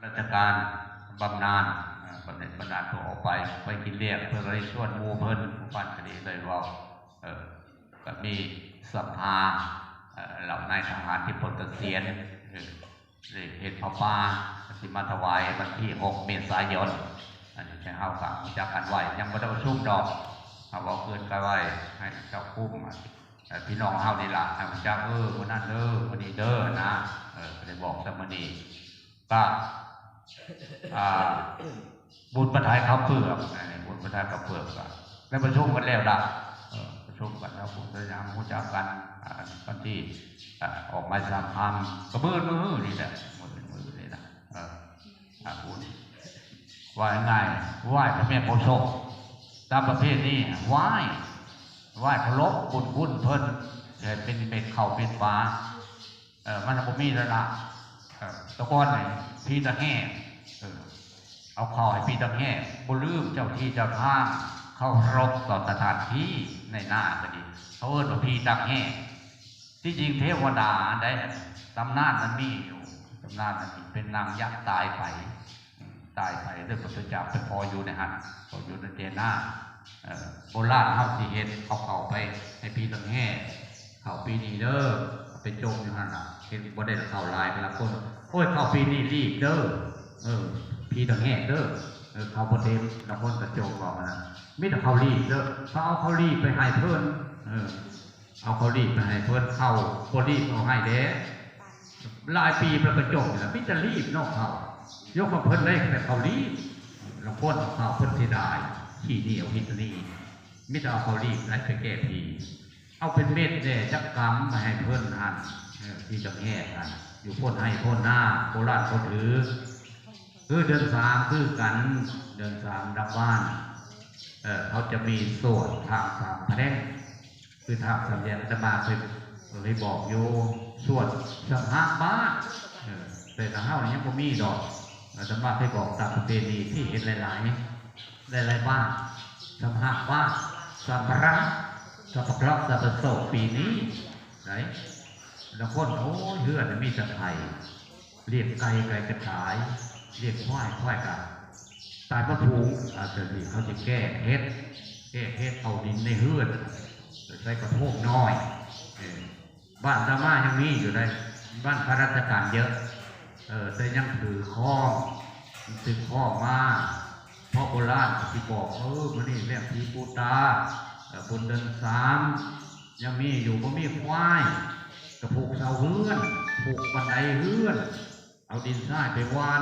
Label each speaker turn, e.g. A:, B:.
A: ราชการบำนาญบำนาญตัวออกไปกินเลี้ยงเพื่อให้ชวนมูเพิ่นผู้พันคดีเลยว่าก็มีสภาเหล่านายทหารที่พ้นเกษียณเหตุพระป่าสิมาถวายวันที่6 เมษายนอันนี้จะเข้ากับจากกันไหวยังไม่ได้ประชุมดอกเอาว่าเกินกันไหวให้เจ้าคุ้มพี่น้องเฮานี่ล่ะให้มันจักวันนั้นวันนี้นะได้บอกสมณีก็บุญประทายเขาเปลือกบุญประทายเขาเปลือกได้ประชุมกันแล้วประชุมกันแล้วผมจะยังรู้จักกันวันที่ออกมาสามคำกระมือนี่แหละมือนี่นะบุญว่าง่ายไหว้พระแม่โพธิ์ศพตามประเภทนี้ไหว้เคารพบุญเพิ่นเป็นเม็ดเข่าเป็นฟ้ามันบ่มีแล้วล่ะตะก้อนไหนพี่ตะแห่เอาข่าวให้พี่ตะแห่บ่ลืมเจ้าที่เจ้าทางเข้ารบต่อสถานที่ในหน้าก็ดีเขาเอิ้นว่าพี่ตะแห่ที่จริงเทวดาได้ตำนานนั้นมีอยู่ตำนานนั้นเป็นนางยักษ์ตายไปด้วยพระพุทธเจ้าไปพออยู่ในหันพออยู่ในเจน่าโบราณเฮาสิเห็นเขาไปให้พี่ตะแห่เขาปีนี้เป็นโจมอยู่หันเห็นบ่ได้ข่าวลายไปละคนโอ้ยเข้าปีนี้รีบพี่ตะแห่เขาบ่เต็มละคนกระโจมบอกนะมิแต่เขารีบเขาเอาเขารีบไปให้เพิ่นเอาเขารีบไปให้เพิ่นเข้าคนรีบเอาให้เด้หลายปีประกระโจมแล้วมิจะรีบนอกเขายกมาเพิ่นได้แต่เขารีบละคนเขาเพิ่นเสียดายขี้เหนียวหินนี่มิจะเอาเขารีบไล่ไปแก้ผีเอาเป็นเม็ดเนี่ยจักกรรมมาให้เพิ่นหันที่จะแง่กันอยู่พ้นให้พ้นหน้าโบราณเขาถือเดือน3คือกันเดือน3ดับบ้านเขาจะมีสวดทางสามแพร่งคือทางสามแยกจะมาเคยบอกโยสวดสัมภาบ้านแต่ทางเฮ้าเนี่ยก็มีดอกจะมาเคยบอกตามประเพณีที่เห็นหลายบ้านสัมภาบ้านสัมภาระสัพพะสัพพะโสปีนี้ไหนแล้วคนโอ้ยเฮือนมีสัตว์ไทยเรียกไก่กระต่ายเรียกควายกันตายพระภูมิอาจจะดีเขาจะแก้เฮ็ดเอาดินในเฮือนใช้กระโทกน้อยบ้านธรรมะยังมีอยู่เลยบ้านข้าราชการเยอะแต่ยังถือข้อมาเพราะโบราณที่บอกมันนี่เรื่องพีปูตาบนเดิน3ยังมีอยู่ก็มีควายกระผูกเสาเฮือนผูกบันไดเฮือนเอาดินทรายไปวาน